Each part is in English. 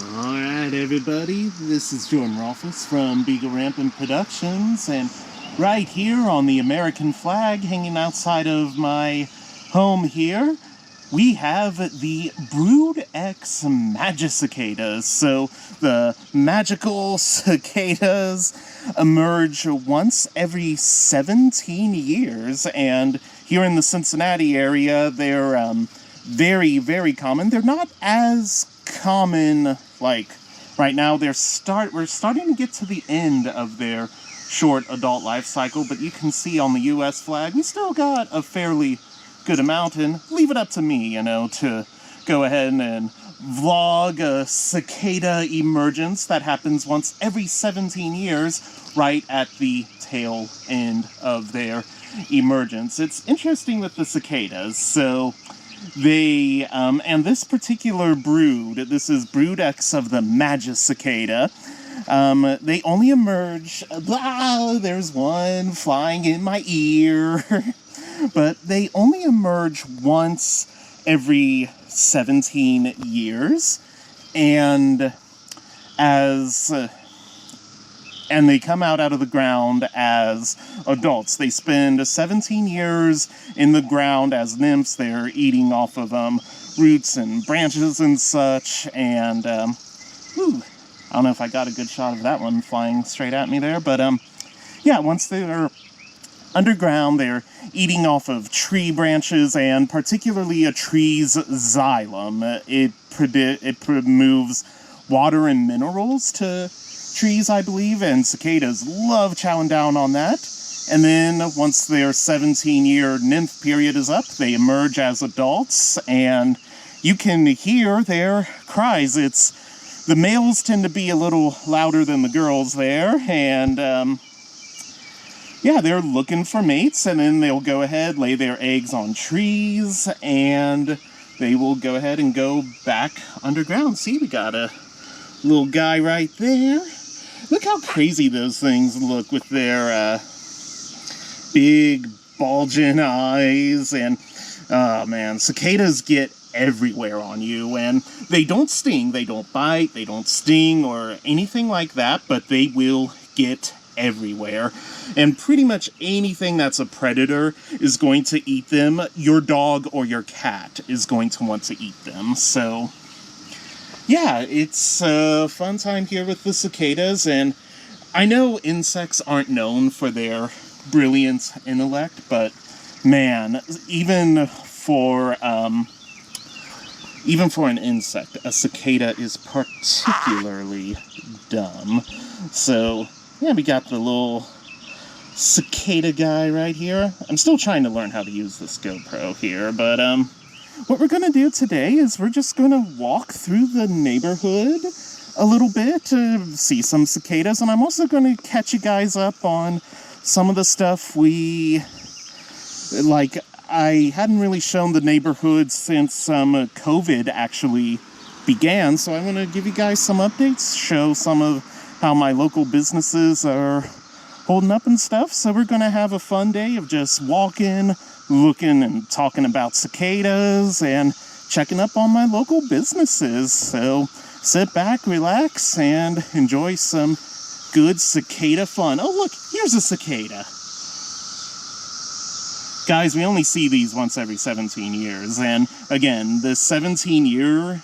Alright everybody, this is Jordan Rolfus from Beagle Rampant Productions, and right here on the American flag hanging outside of my home here, we have the Brood X Magicicadas. So the magical cicadas emerge once every 17 years, and here in the Cincinnati area they're very, very common. They're not as common, like right now. We're starting to get to the end of their short adult life cycle, but you can see on the US flag we still got a fairly good amount, and leave it up to me, to go ahead and vlog a cicada emergence that happens once every 17 years, right at the tail end of their emergence. It's interesting with the cicadas. So they, and this particular brood, this is Brood X of the Magicicada, they only emerge, there's one flying in my ear, but they only emerge once every 17 years, and they come out of the ground as adults. They spend 17 years in the ground as nymphs. They're eating off of roots and branches and such, and I don't know if I got a good shot of that one flying straight at me there, but yeah, once they're underground, they're eating off of tree branches, and particularly a tree's xylem. It removes water and minerals to trees, I believe, and cicadas love chowing down on that. And then once their 17-year nymph period is up, they emerge as adults, and you can hear their cries. The males tend to be a little louder than the girls there, and yeah, they're looking for mates, and then they'll go ahead, lay their eggs on trees, and they will go ahead and go back underground. See, we got a little guy right there. Look how crazy those things look with their big, bulging eyes, and oh man, cicadas get everywhere on you, and they don't sting, they don't bite, they don't sting or anything like that, but they will get everywhere, and pretty much anything that's a predator is going to eat them. Your dog or your cat is going to want to eat them. So yeah, it's a fun time here with the cicadas, and I know insects aren't known for their brilliant intellect, but man, even for an insect, a cicada is particularly dumb. So yeah, we got the little cicada guy right here. I'm still trying to learn how to use this GoPro here, but what we're going to do today is we're just going to walk through the neighborhood a little bit to see some cicadas, and I'm also going to catch you guys up on some of the stuff I hadn't really shown the neighborhood since COVID actually began, so I want to give you guys some updates, show some of how my local businesses are holding up and stuff. So we're going to have a fun day of just walking, looking, and talking about cicadas, and checking up on my local businesses. So sit back, relax, and enjoy some good cicada fun. Oh look, here's a cicada. Guys, we only see these once every 17 years, and again, the 17-year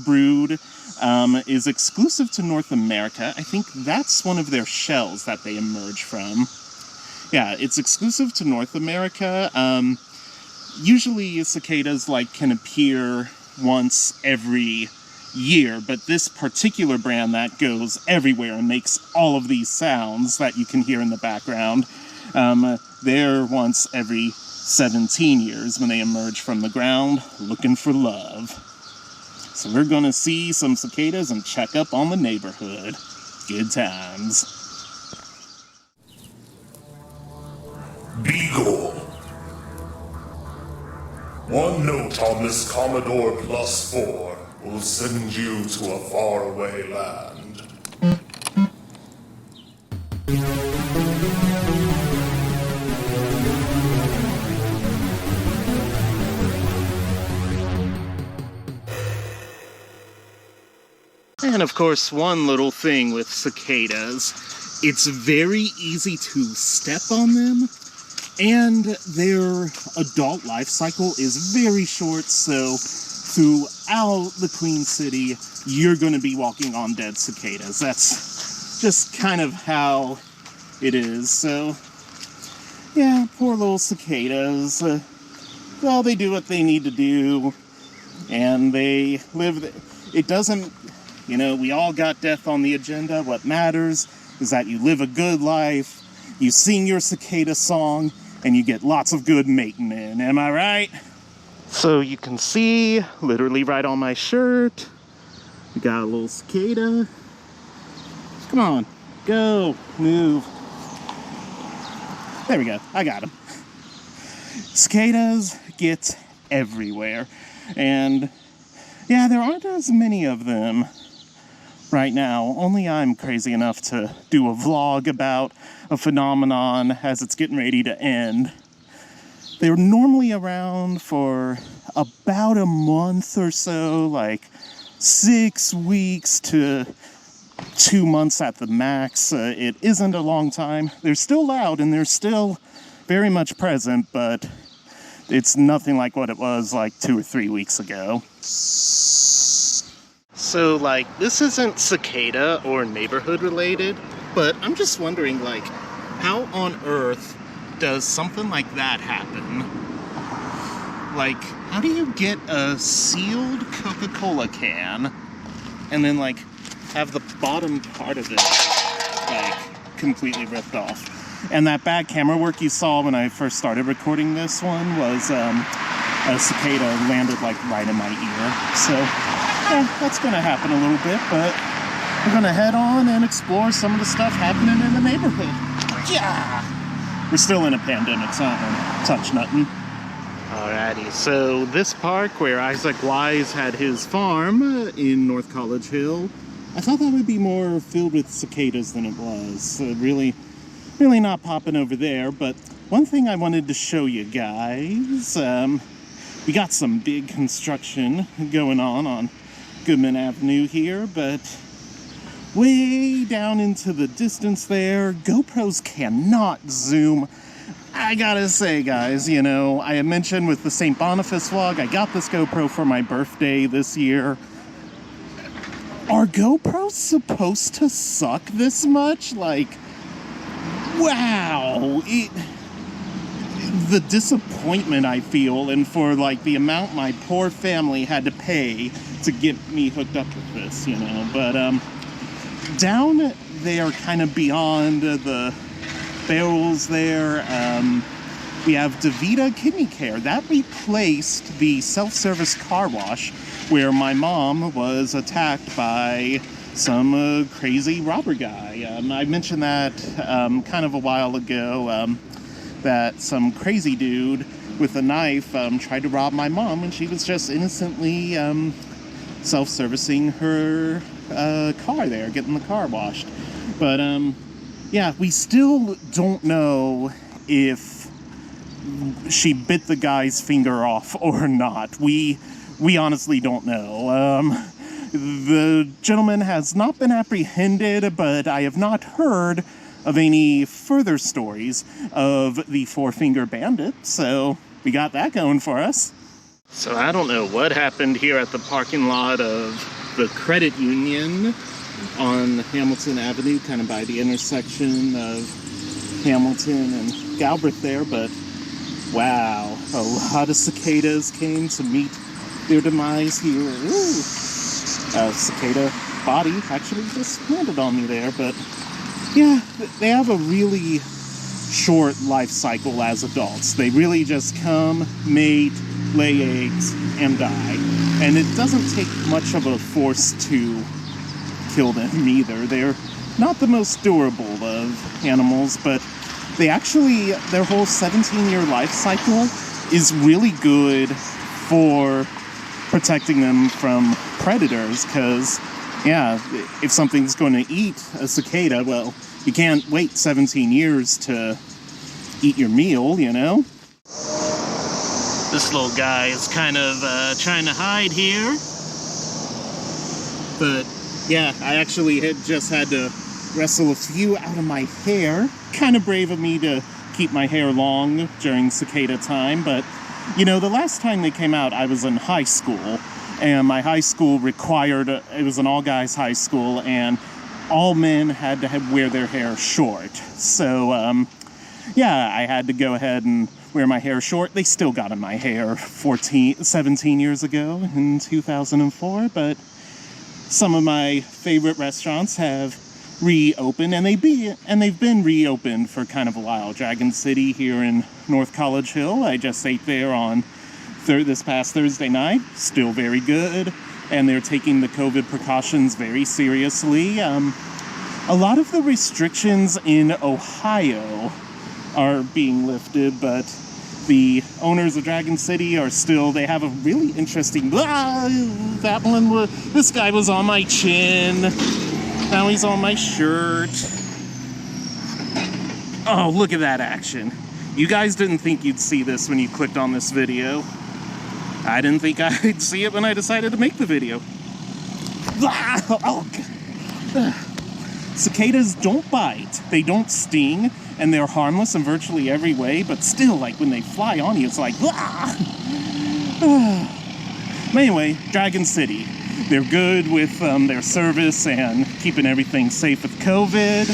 brood is exclusive to North America. I think that's one of their shells that they emerge from. Yeah, it's exclusive to North America. Usually cicadas can appear once every year, but this particular brand that goes everywhere and makes all of these sounds that you can hear in the background, they're once every 17 years when they emerge from the ground looking for love. So we're going to see some cicadas and check up on the neighborhood. Good times. Beagle. One note on this Commodore +4 will send you to a faraway land. And of course, one little thing with cicadas, it's very easy to step on them, and their adult life cycle is very short, so throughout the Queen City, you're going to be walking on dead cicadas. That's just kind of how it is. So, yeah, poor little cicadas. Well, they do what they need to do, and they live. It doesn't, you know, we all got death on the agenda. What matters is that you live a good life, you sing your cicada song, and you get lots of good mating in. Am I right? So you can see, literally right on my shirt, we got a little cicada. Come on, go, move. There we go, I got him. Cicadas get everywhere, and yeah, there aren't as many of them right now. Only I'm crazy enough to do a vlog about a phenomenon as it's getting ready to end. They're normally around for about a month or so, like 6 weeks to 2 months at the max. It isn't a long time. They're still loud and they're still very much present, but it's nothing like what it was like 2 or 3 weeks ago. So, like, this isn't cicada or neighborhood related, but I'm just wondering, like, how on earth does something like that happen? Like, how do you get a sealed Coca-Cola can and then, like, have the bottom part of it, like, completely ripped off? And that bad camera work you saw when I first started recording this one was a cicada landed, like, right in my ear. So, yeah, that's gonna happen a little bit, but we're gonna head on and explore some of the stuff happening in the neighborhood. Yeah! We're still in a pandemic, so I don't touch nothing. Alrighty, so this park where Isaac Wise had his farm in North College Hill, I thought that would be more filled with cicadas than it was. Really not popping over there, but one thing I wanted to show you guys, we got some big construction going on Goodman Avenue here, but way down into the distance there, GoPros cannot zoom. I gotta say, guys, you know, I had mentioned with the St. Boniface vlog, I got this GoPro for my birthday this year. Are GoPros supposed to suck this much? Like, wow. The disappointment I feel, and for, like, the amount my poor family had to pay to get me hooked up with this, you know. But, down there, kind of beyond the barrels there, we have DeVita Kidney Care. That replaced the self-service car wash where my mom was attacked by some crazy robber guy. I mentioned that kind of a while ago, that some crazy dude with a knife tried to rob my mom when she was just innocently self-servicing her car there, getting the car washed. But yeah, we still don't know if she bit the guy's finger off or not. We honestly don't know. The gentleman has not been apprehended, but I have not heard of any further stories of the Four-Finger Bandit, so we got that going for us. So I don't know what happened here at the parking lot of the credit union on Hamilton Avenue, kind of by the intersection of Hamilton and Galbraith there, but wow, a lot of cicadas came to meet their demise here. Ooh. Cicada body actually just landed on me there, but yeah, they have a really short life cycle as adults. They really just come, mate, lay eggs, and die. And it doesn't take much of a force to kill them either. They're not the most durable of animals, but they actually, their whole 17-year life cycle is really good for protecting them from predators, because, yeah, if something's going to eat a cicada, well, you can't wait 17 years to eat your meal, you know? This little guy is kind of trying to hide here, but Yeah, I actually just had to wrestle a few out of my hair. Kind of brave of me to keep my hair long during cicada time, but you know, the last time they came out, I was in high school, and my high school required, it was an all-guys high school, and all men had to wear their hair short. So, yeah, I had to go ahead and wear my hair short. They still got in my hair 17 years ago in 2004, but some of my favorite restaurants have reopened, and they've been reopened for kind of a while. Dragon City here in North College Hill, I just ate there on this past Thursday night. Still very good, and they're taking the COVID precautions very seriously. A lot of the restrictions in Ohio are being lifted, but the owners of Dragon City are still, they have a really interesting, this guy was on my chin, now he's on my shirt. Oh, look at that action. You guys didn't think you'd see this when you clicked on this video. I didn't think I'd see it when I decided to make the video. Oh, God. Cicadas don't bite, they don't sting, and they're harmless in virtually every way, but still, like, when they fly on you, it's like, Anyway, Dragon City. They're good with their service and keeping everything safe with COVID.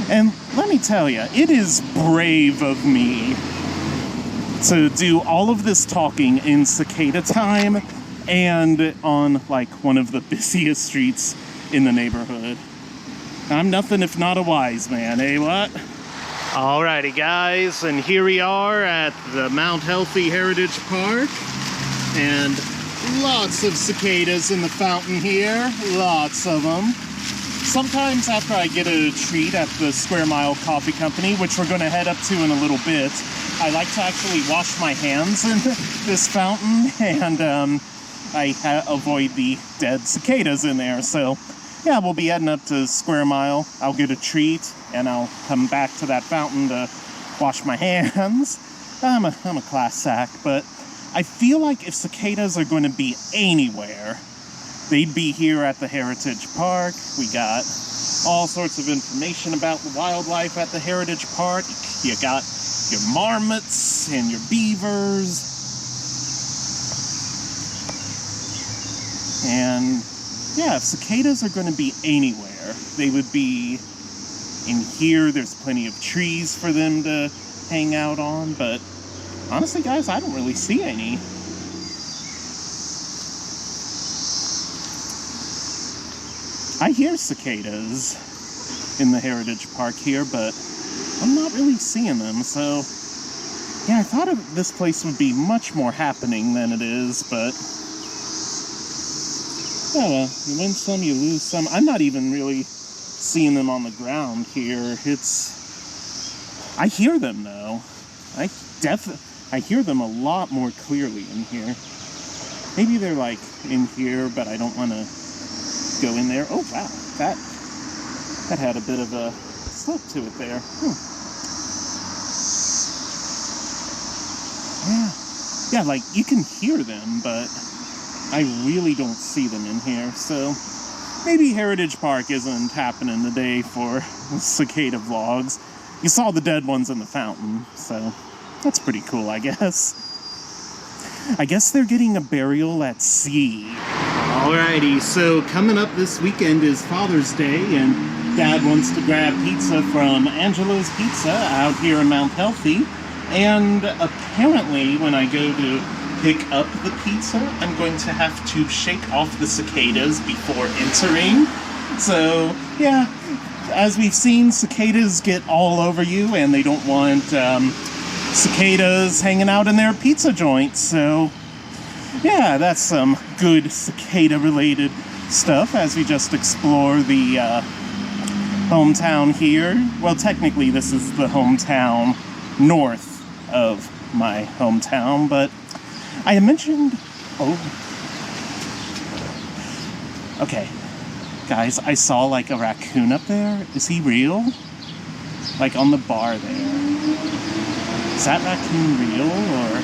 And let me tell you, it is brave of me to do all of this talking in cicada time and on, like, one of the busiest streets in the neighborhood. I'm nothing if not a wise man, eh, what? Alrighty, guys, and here we are at the Mount Healthy Heritage Park, and lots of cicadas in the fountain here, lots of them. Sometimes after I get a treat at the Square Mile Coffee Company, which we're going to head up to in a little bit, I like to actually wash my hands in this fountain, and I avoid the dead cicadas in there. So yeah, we'll be heading up to Square Mile. I'll get a treat, and I'll come back to that fountain to wash my hands. I'm a class act, but I feel like if cicadas are going to be anywhere, they'd be here at the Heritage Park. We got all sorts of information about the wildlife at the Heritage Park. You got your marmots and your beavers. And yeah, if cicadas are going to be anywhere, they would be in here. There's plenty of trees for them to hang out on, but honestly, guys, I don't really see any. I hear cicadas in the Heritage Park here, but I'm not really seeing them, so yeah, I thought this place would be much more happening than it is, but yeah, well, you win some, you lose some. I'm not even really seeing them on the ground here. I hear them, though. I hear them a lot more clearly in here. Maybe they're, like, in here, but I don't want to go in there. Oh, wow, that had a bit of a slope to it there. Yeah, like, you can hear them, but I really don't see them in here, so maybe Heritage Park isn't happening today for cicada vlogs. You saw the dead ones in the fountain, so that's pretty cool, I guess. I guess they're getting a burial at sea. Alrighty, so coming up this weekend is Father's Day, and Dad wants to grab pizza from Angelo's Pizza out here in Mount Healthy, and apparently when I go to pick up the pizza, I'm going to have to shake off the cicadas before entering. So, yeah, as we've seen, cicadas get all over you, and they don't want cicadas hanging out in their pizza joints. So, yeah, that's some good cicada-related stuff as we just explore the hometown here. Well, technically, this is the hometown north of my hometown, but I had mentioned, okay, guys, I saw like a raccoon up there. Is he real? Like on the bar there. Is that raccoon real, or?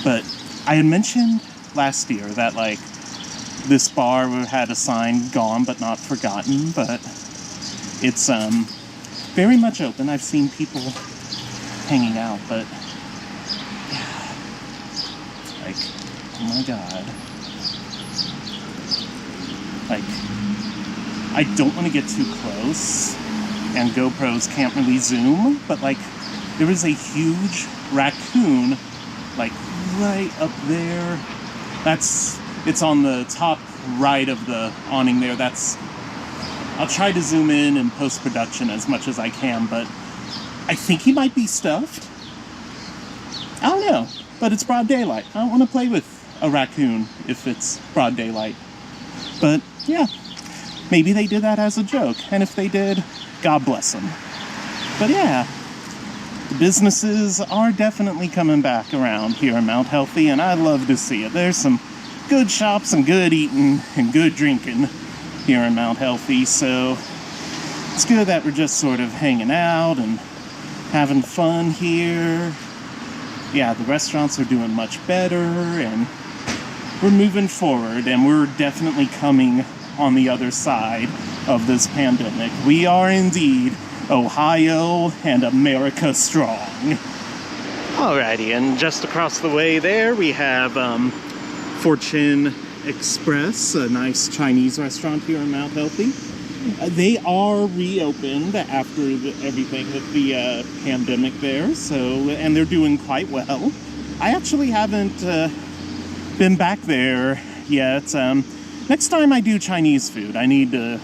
But I had mentioned last year that, like, this bar had a sign, gone but not forgotten, but it's very much open. I've seen people hanging out, but yeah, like, oh my god. Like, I don't want to get too close, and GoPros can't really zoom, but like, there is a huge raccoon, like, right up there. It's on the top right of the awning there. I'll try to zoom in post-production as much as I can, but I think he might be stuffed. I don't know, but it's broad daylight. I don't want to play with a raccoon if it's broad daylight. But yeah, maybe they did that as a joke, and if they did, God bless them. But yeah, the businesses are definitely coming back around here in Mount Healthy, and I love to see it. There's some good shops and good eating and good drinking here in Mount Healthy, so it's good that we're just sort of hanging out and having fun here. Yeah, the restaurants are doing much better, and we're moving forward, and we're definitely coming on the other side of this pandemic. We are indeed Ohio and America strong. Alrighty, and just across the way there we have Fortune Express, a nice Chinese restaurant here in Mount Healthy. They are reopened after everything with the pandemic there, and they're doing quite well. I actually haven't been back there yet. Next time I do Chinese food, I need to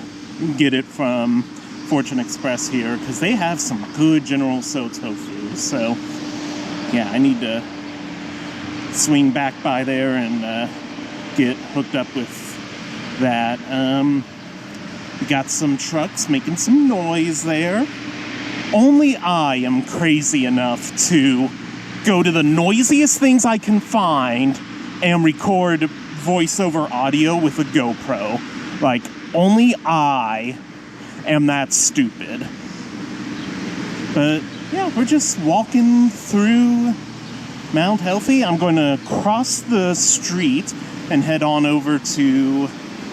get it from Fortune Express here, because they have some good General Tso tofu. So yeah, I need to swing back by there and get hooked up with that. We got some trucks making some noise there. Only I am crazy enough to go to the noisiest things I can find and record voiceover audio with a GoPro. Like, only I am that stupid. But yeah, we're just walking through Mount Healthy. I'm going to cross the street and head on over to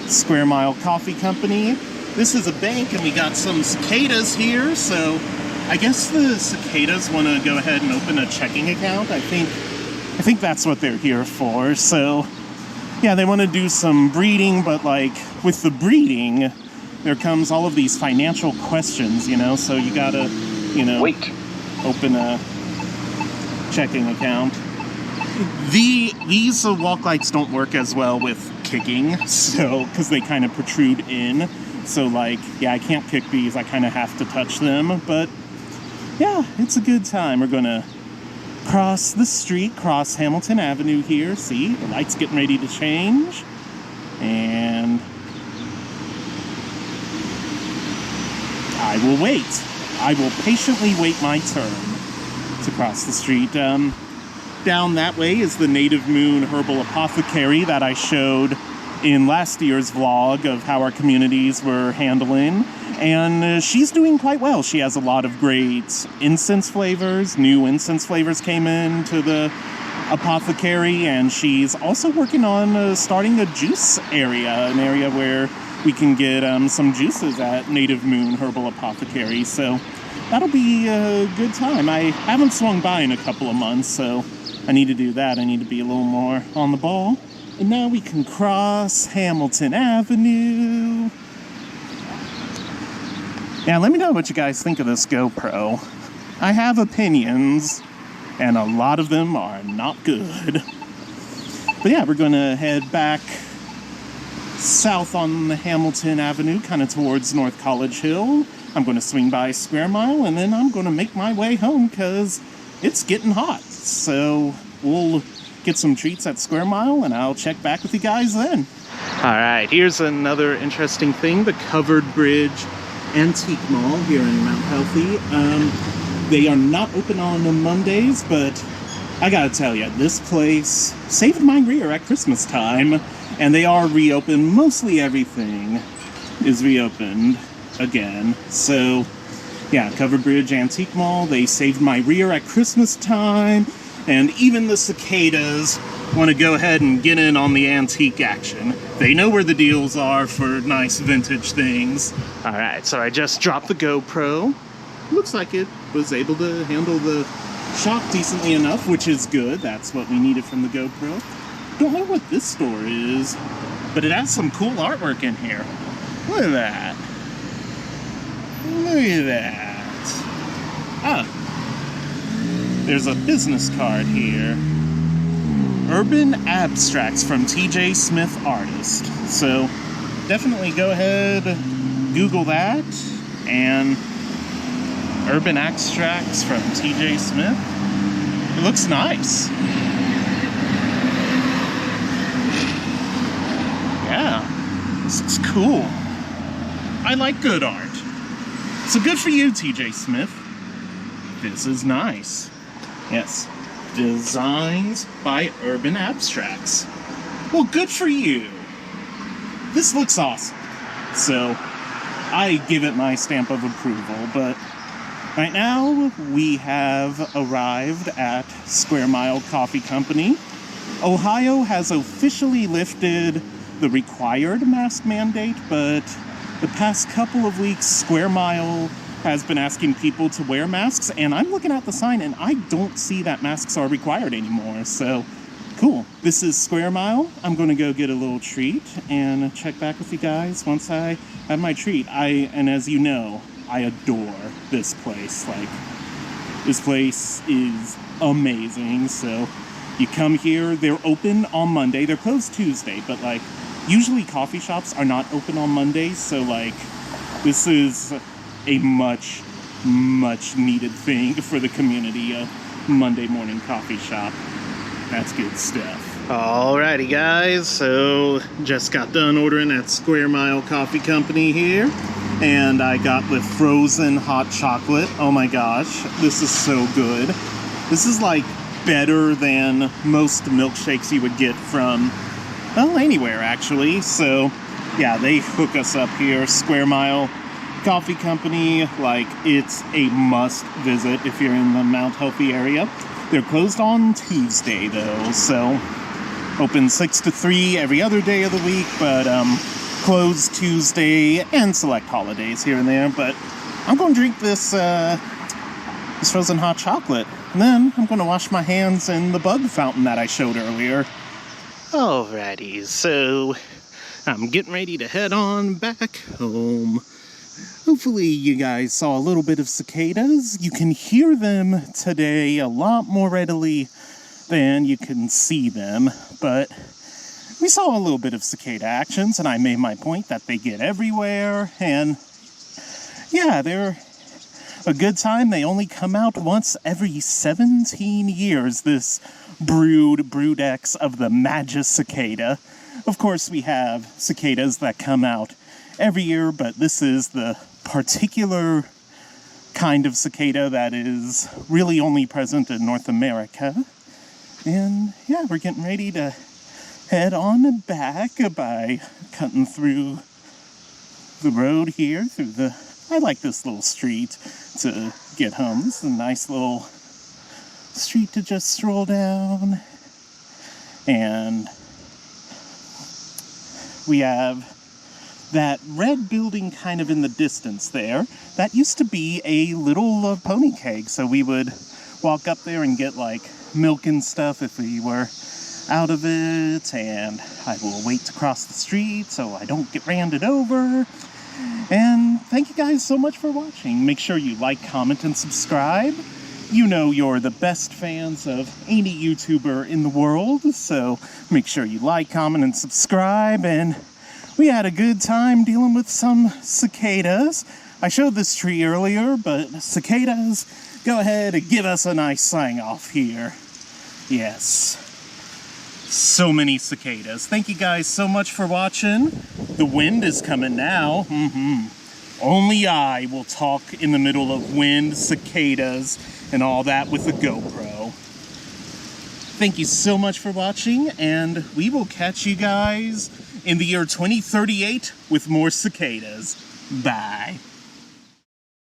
Square Mile Coffee Company. This is a bank, and we got some cicadas here, so I guess the cicadas want to go ahead and open a checking account. I think that's what they're here for. So yeah, they want to do some breeding, but like with the breeding, there comes all of these financial questions, so you gotta, open a checking account. These walk lights don't work as well with kicking, so, because they kind of protrude in. So like, yeah, I can't kick these, I kind of have to touch them, but yeah, it's a good time. We're gonna cross the street, cross Hamilton Avenue here. See, the light's getting ready to change, and I will wait. I will patiently wait my turn to cross the street. Down that way is the Native Moon Herbal Apothecary that I showed in last year's vlog of how our communities were handling, and she's doing quite well. She has a lot of great incense flavors. New incense flavors came into the apothecary, and she's also working on starting a juice area, an area where we can get some juices at Native Moon Herbal Apothecary, so that'll be a good time. I haven't swung by in a couple of months, so I need to do that. I need to be a little more on the ball. And now we can cross Hamilton Avenue. Yeah, let me know what you guys think of this GoPro. I have opinions, and a lot of them are not good. But yeah, we're gonna head back south on Hamilton Avenue, kind of towards North College Hill. I'm gonna swing by Square Mile, and then I'm gonna make my way home, because it's getting hot. So we'll get some treats at Square Mile, and I'll check back with you guys then. Alright, here's another interesting thing, the Covered Bridge Antique Mall here in Mount Healthy. They are not open on Mondays, but I gotta tell you, this place saved my rear at Christmas time, and they are reopened. Mostly everything is reopened. again. So, yeah, Covered Bridge Antique Mall. They saved my rear at Christmas time. And even the cicadas want to go ahead and get in on the antique action. They know where the deals are for nice vintage things. Alright, so I just dropped the GoPro. Looks like it was able to handle the shock decently enough, which is good. That's what we needed from the GoPro. Don't know what this store is, but it has some cool artwork in here. Look at that. Look at that. Ah. There's a business card here. Urban Abstracts from TJ Smith Artist. So definitely go ahead, Google that, and Urban Abstracts from TJ Smith. It looks nice. Yeah, this looks cool. I like good art. So good for you, TJ Smith. This is nice. Yes, designs by Urban Abstracts. Well, good for you. This looks awesome. So, I give it my stamp of approval, but right now we have arrived at Square Mile Coffee Company. Ohio has officially lifted the required mask mandate, but the past couple of weeks, Square Mile has been asking people to wear masks, and I'm looking at the sign and I don't see that masks are required anymore, so cool. This is Square Mile. I'm gonna go get a little treat and check back with you guys once I have my treat. And as you know, I adore this place. Like, this place is amazing. So you come here, they're open on Monday, they're closed Tuesday, but like usually coffee shops are not open on Mondays, so like this is a much needed thing for the community, a Monday morning coffee shop. That's good stuff. Alrighty guys, so just got done ordering at Square Mile Coffee Company here, and I got the frozen hot chocolate. Oh my gosh, this is so good. This is like better than most milkshakes you would get from, well, anywhere actually. So yeah, they hook us up here, Square Mile Coffee Company. Like, it's a must visit if you're in the Mount Healthy area. They're closed on Tuesday though, so open 6 to 3 every other day of the week, but closed Tuesday and select holidays here and there. But I'm going to drink this frozen hot chocolate, and then I'm going to wash my hands in the bug fountain that I showed earlier. Alrighty, so I'm getting ready to head on back home. Hopefully you guys saw a little bit of cicadas. You can hear them today a lot more readily than you can see them, but we saw a little bit of cicada actions, and I made my point that they get everywhere, and yeah, they're a good time. They only come out once every 17 years, this brood X of the Magus cicada. Of course, we have cicadas that come out every year, but this is the particular kind of cicada that is really only present in North America. And yeah, we're getting ready to head on back by cutting through the road here, I like this little street to get home. This is a nice little street to just stroll down. And we have that red building kind of in the distance there. That used to be a little pony keg, so we would walk up there and get like milk and stuff if we were out of it, and I will wait to cross the street so I don't get ran over. And thank you guys so much for watching. Make sure you like, comment, and subscribe. You know you're the best fans of any YouTuber in the world, so make sure you like, comment, and subscribe. And we had a good time dealing with some cicadas. I showed this tree earlier, but cicadas, go ahead and give us a nice sign off here. Yes. So many cicadas. Thank you guys so much for watching. The wind is coming now. Only I will talk in the middle of wind, cicadas, and all that with the GoPro. Thank you so much for watching, and we will catch you guys in the year 2038 with more cicadas. Bye.